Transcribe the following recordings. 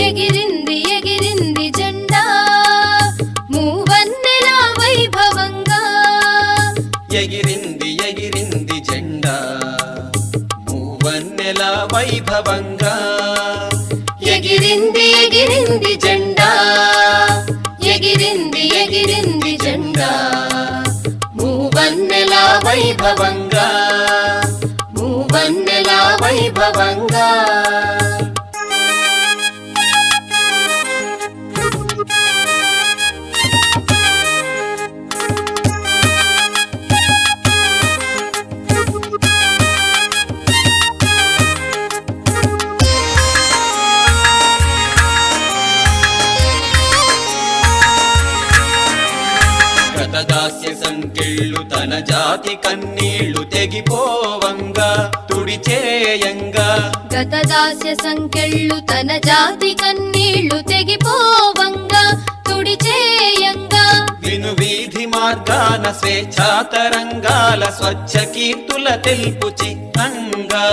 ఎగిరింది ఎగిరింది జెండా మూవన్నెల వైభవంగా ఎగిరింది ఎగిరింది జెండా మూవన్నెల వైభవంగా ఎగిరింది ఎగిరింది జెండా ఎగిరింది ఎగిరింది జెండా మూవన్నెల వైభవంగా మూవన్నెల వైభవంగా గతదాస్య సంకెళ్ళు తన జాతి కన్నీళ్లు తెగిపోవంగా తుడిచేయంగా గతదాస్య సంకెళ్ళు తన జాతి కన్నీళ్లు తెగిపోవంగా తుడిచేయంగా విను వీధి మార్గాన స్వేచ్ఛాతరంగాల స్వచ్ఛ కీర్తుల తెలుపు చిత్రంగా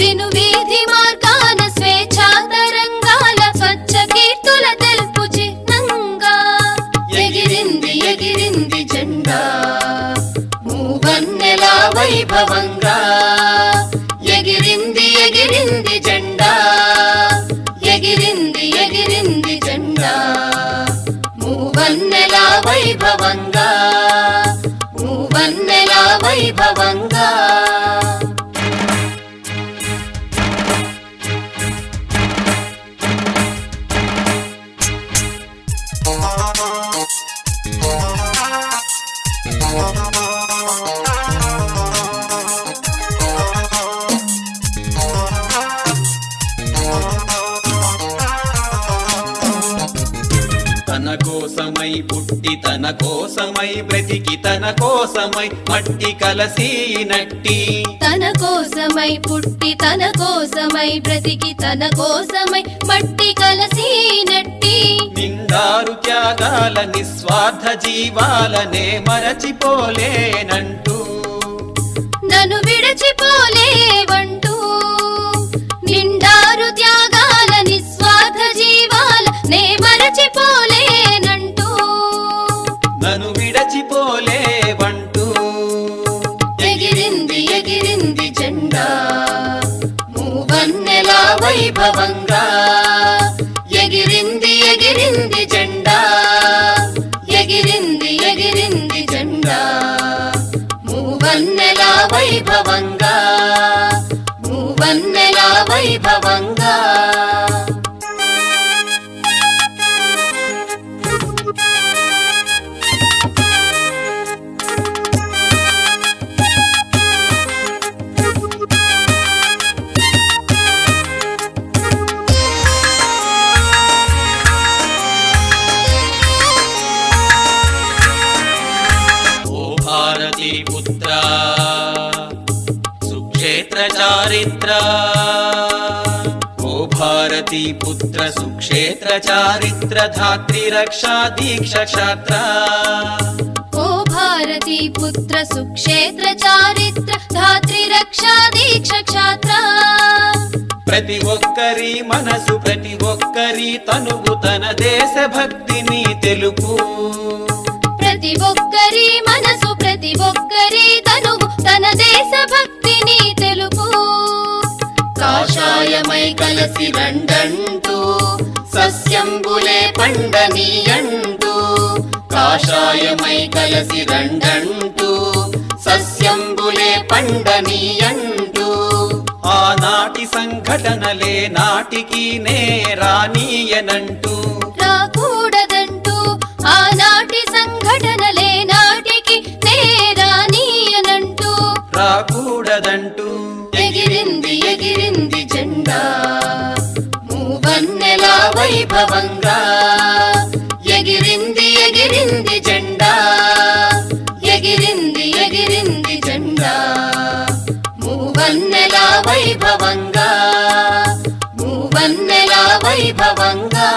విను వీధి మార్గాన స్వేచ్ఛాతరంగాల స్వచ్ఛ కీర్తుల తెలుపు చిహ్నంగా ఎగిరింది ఎగిరింది జెండా మూవన్నెల వైభవంగా ఎగిరింది ఎగిరింది జెండా ఎగిరింది ఎగిరింది జెండా మూవన్నెల వైభవంగా మూవన్నెల వైభవంగా తన కోసమై పుట్టి తన కోసమై బ్రతికి తన కోసమై మట్టి కలసినట్టి తన కోసమై పుట్టి తన కోసమై బ్రతికి తన కోసమై మట్టి కలసినట్టి నిండారు త్యాగాల నిస్వార్థ జీవాలనే మరచిపోలేనంటూ నన్ను విడిచిపోలేవంటూ నిండారు త్యాగాల నిస్వార్థ జీవాల నే మరచిపోలేనంటూ నన్ను విడచిపోలేవంటూ ఎగిరింది ఎగిరింది జెండా మూవన్నెల వైభవంగా ఎగిరింది ఎగిరింది జెండా ఎగిరింది ఎగిరింది జెండా మూవన్నెల వైభవంగా మూవన్నెల వైభవంగా భారతీ పుత్ర సుక్షేత్ర చారిత్ర ఓ భారతీ పుత్ర సుక్షేత్ర చారిత్ర ధాత్రి రక్షా దీక్ష క్షాత్ర ఓ భారతీ పుత్ర సుక్షేత్ర చారిత్ర ధాత్రి రక్షా దీక్ష క్షాత్ర ప్రతి ఒక్కరి మనసు ప్రతి ఒక్కరి తనువు తన దేశ భక్తిని తెలుపు ప్రతి ఒక్కరి మనసు ప్రతి ఒక్కరి తనువు తన దేశ భక్తిని తెలుపు కాషాయమై కలసి రండంటూ సస్యంబులే పండనీయంటూ కాషాయమై కలసి రండంటూ సస్యంబులే పండనీయంటూ ఆనాటి సంఘటనలే నాటికి నే రానీయనంటూ రాకూడదంటూ ఆనాటి సంఘటనలే నాటికి నేరానీయనంటూ రాకూడదంటూ ఎగిరింది ఎగిరింది జెండా మూవన్నెల వైభవంగా ఎగిరింది ఎగిరింది జెండా ఎగిరింది ఎగిరింది జెండా మూవన్నెల వైభవంగా మూవన్నెల వైభవంగా